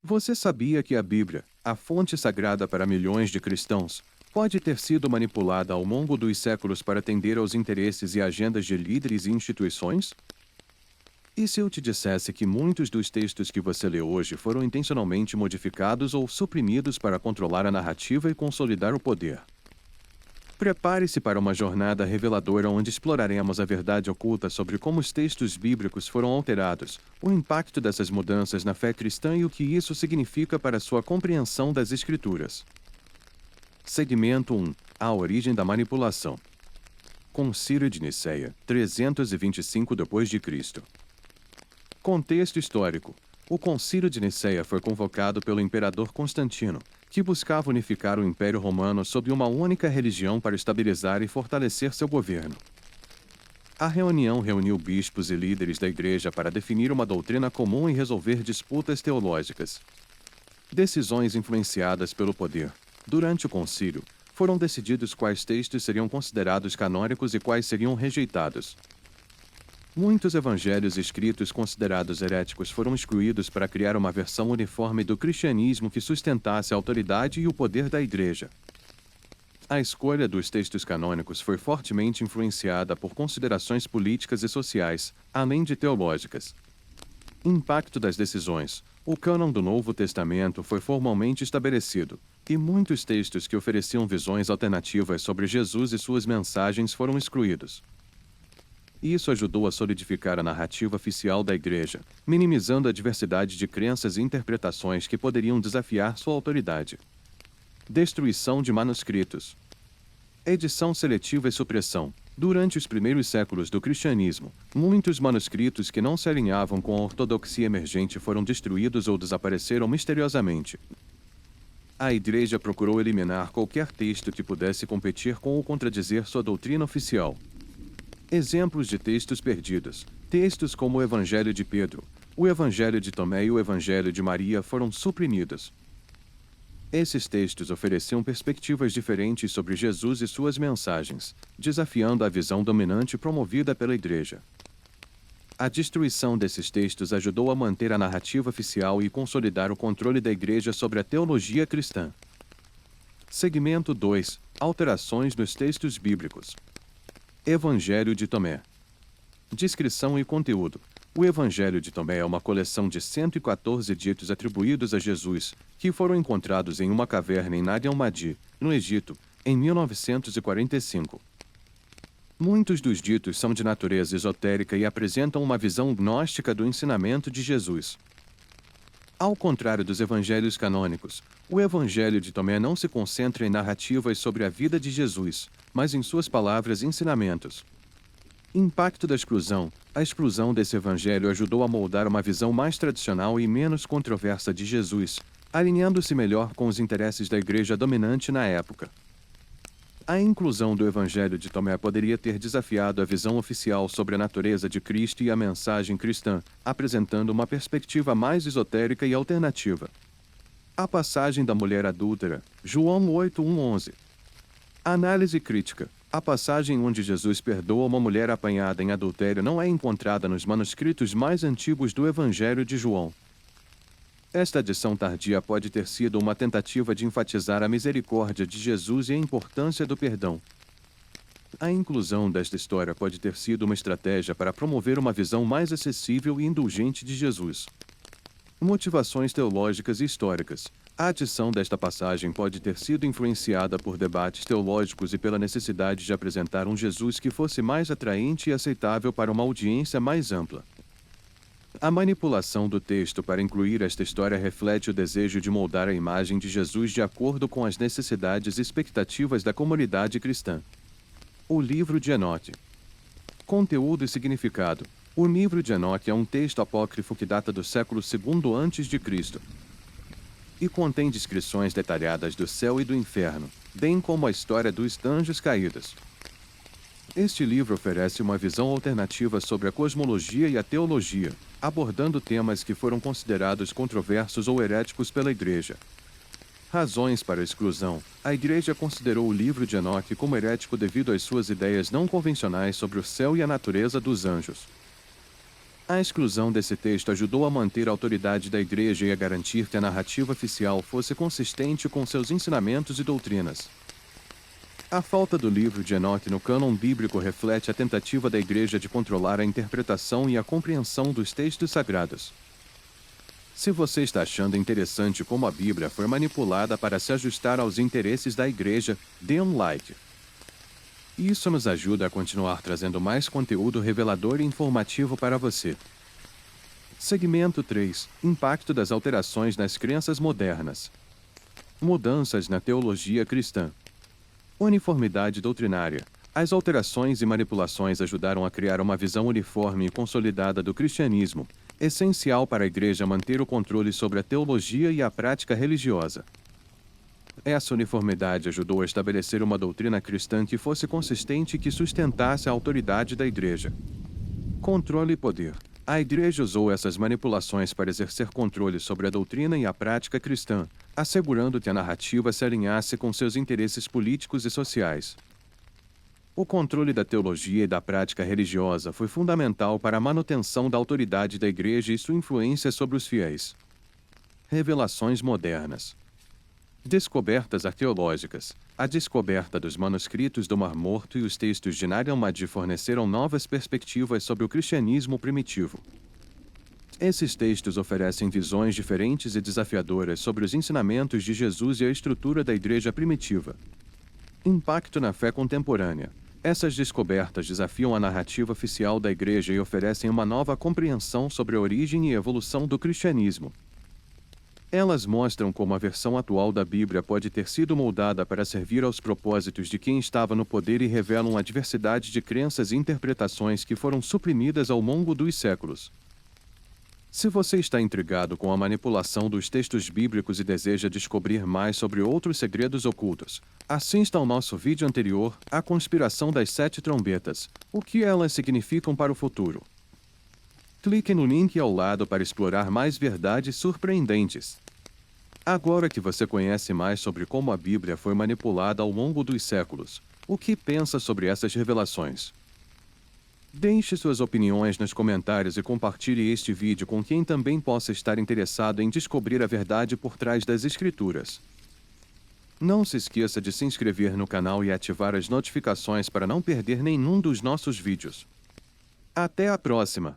Você sabia que a Bíblia, a fonte sagrada para milhões de cristãos, pode ter sido manipulada ao longo dos séculos para atender aos interesses e agendas de líderes e instituições? E se eu te dissesse que muitos dos textos que você lê hoje foram intencionalmente modificados ou suprimidos para controlar a narrativa e consolidar o poder? Prepare-se para uma jornada reveladora onde exploraremos a verdade oculta sobre como os textos bíblicos foram alterados, o impacto dessas mudanças na fé cristã e o que isso significa para sua compreensão das Escrituras. Segmento 1. A origem da manipulação. Concílio de Nicéia, 325 d.C. Contexto histórico. O Concílio de Nicéia foi convocado pelo imperador Constantino, que buscava unificar o Império Romano sob uma única religião para estabilizar e fortalecer seu governo. A reunião reuniu bispos e líderes da Igreja para definir uma doutrina comum e resolver disputas teológicas. Decisões influenciadas pelo poder. Durante o concílio, foram decididos quais textos seriam considerados canônicos e quais seriam rejeitados. Muitos evangelhos escritos considerados heréticos foram excluídos para criar uma versão uniforme do cristianismo que sustentasse a autoridade e o poder da Igreja. A escolha dos textos canônicos foi fortemente influenciada por considerações políticas e sociais, além de teológicas. Impacto das decisões. O cânon do Novo Testamento foi formalmente estabelecido, e muitos textos que ofereciam visões alternativas sobre Jesus e suas mensagens foram excluídos. Isso ajudou a solidificar a narrativa oficial da Igreja, minimizando a diversidade de crenças e interpretações que poderiam desafiar sua autoridade. Destruição de manuscritos. Edição seletiva e supressão. Durante os primeiros séculos do cristianismo, muitos manuscritos que não se alinhavam com a ortodoxia emergente foram destruídos ou desapareceram misteriosamente. A Igreja procurou eliminar qualquer texto que pudesse competir com ou contradizer sua doutrina oficial. Exemplos de textos perdidos. Textos como o Evangelho de Pedro, o Evangelho de Tomé e o Evangelho de Maria foram suprimidos. Esses textos ofereciam perspectivas diferentes sobre Jesus e suas mensagens, desafiando a visão dominante promovida pela Igreja. A destruição desses textos ajudou a manter a narrativa oficial e consolidar o controle da Igreja sobre a teologia cristã. Segmento 2. Alterações nos textos bíblicos. Evangelho de Tomé. Descrição e conteúdo. O Evangelho de Tomé é uma coleção de 114 ditos atribuídos a Jesus, que foram encontrados em uma caverna em Nadi al-Mahdi, no Egito, em 1945. Muitos dos ditos são de natureza esotérica e apresentam uma visão gnóstica do ensinamento de Jesus. Ao contrário dos evangelhos canônicos, o Evangelho de Tomé não se concentra em narrativas sobre a vida de Jesus, mas em suas palavras e ensinamentos. Impacto da exclusão. A exclusão desse evangelho ajudou a moldar uma visão mais tradicional e menos controversa de Jesus, alinhando-se melhor com os interesses da igreja dominante na época. A inclusão do Evangelho de Tomé poderia ter desafiado a visão oficial sobre a natureza de Cristo e a mensagem cristã, apresentando uma perspectiva mais esotérica e alternativa. A passagem da mulher adúltera, João 8:1-11. Análise crítica. A passagem onde Jesus perdoa uma mulher apanhada em adultério não é encontrada nos manuscritos mais antigos do Evangelho de João. Esta adição tardia pode ter sido uma tentativa de enfatizar a misericórdia de Jesus e a importância do perdão. A inclusão desta história pode ter sido uma estratégia para promover uma visão mais acessível e indulgente de Jesus. Motivações teológicas e históricas. A adição desta passagem pode ter sido influenciada por debates teológicos e pela necessidade de apresentar um Jesus que fosse mais atraente e aceitável para uma audiência mais ampla. A manipulação do texto para incluir esta história reflete o desejo de moldar a imagem de Jesus de acordo com as necessidades e expectativas da comunidade cristã. O livro de Enoque. Conteúdo e significado. O livro de Enoque é um texto apócrifo que data do século II a.C. e contém descrições detalhadas do céu e do inferno, bem como a história dos anjos caídos. Este livro oferece uma visão alternativa sobre a cosmologia e a teologia, abordando temas que foram considerados controversos ou heréticos pela Igreja. Razões para a exclusão. A Igreja considerou o livro de Enoque como herético devido às suas ideias não convencionais sobre o céu e a natureza dos anjos. A exclusão desse texto ajudou a manter a autoridade da Igreja e a garantir que a narrativa oficial fosse consistente com seus ensinamentos e doutrinas. A falta do livro de Enoque no cânon bíblico reflete a tentativa da Igreja de controlar a interpretação e a compreensão dos textos sagrados. Se você está achando interessante como a Bíblia foi manipulada para se ajustar aos interesses da Igreja, dê um like. Isso nos ajuda a continuar trazendo mais conteúdo revelador e informativo para você. Segmento 3. Impacto das alterações nas crenças modernas. Mudanças na teologia cristã. Uniformidade doutrinária. As alterações e manipulações ajudaram a criar uma visão uniforme e consolidada do cristianismo, essencial para a Igreja manter o controle sobre a teologia e a prática religiosa. Essa uniformidade ajudou a estabelecer uma doutrina cristã que fosse consistente e que sustentasse a autoridade da Igreja. Controle e poder. A Igreja usou essas manipulações para exercer controle sobre a doutrina e a prática cristã, assegurando que a narrativa se alinhasse com seus interesses políticos e sociais. O controle da teologia e da prática religiosa foi fundamental para a manutenção da autoridade da Igreja e sua influência sobre os fiéis. Revelações modernas. Descobertas arqueológicas. A descoberta dos manuscritos do Mar Morto e os textos de Nag Hammadi forneceram novas perspectivas sobre o cristianismo primitivo. Esses textos oferecem visões diferentes e desafiadoras sobre os ensinamentos de Jesus e a estrutura da Igreja primitiva. Impacto na fé contemporânea. Essas descobertas desafiam a narrativa oficial da Igreja e oferecem uma nova compreensão sobre a origem e evolução do cristianismo. Elas mostram como a versão atual da Bíblia pode ter sido moldada para servir aos propósitos de quem estava no poder e revelam a diversidade de crenças e interpretações que foram suprimidas ao longo dos séculos. Se você está intrigado com a manipulação dos textos bíblicos e deseja descobrir mais sobre outros segredos ocultos, assista ao nosso vídeo anterior, A Conspiração das Sete Trombetas, o que elas significam para o futuro. Clique no link ao lado para explorar mais verdades surpreendentes. Agora que você conhece mais sobre como a Bíblia foi manipulada ao longo dos séculos, o que pensa sobre essas revelações? Deixe suas opiniões nos comentários e compartilhe este vídeo com quem também possa estar interessado em descobrir a verdade por trás das Escrituras. Não se esqueça de se inscrever no canal e ativar as notificações para não perder nenhum dos nossos vídeos. Até a próxima!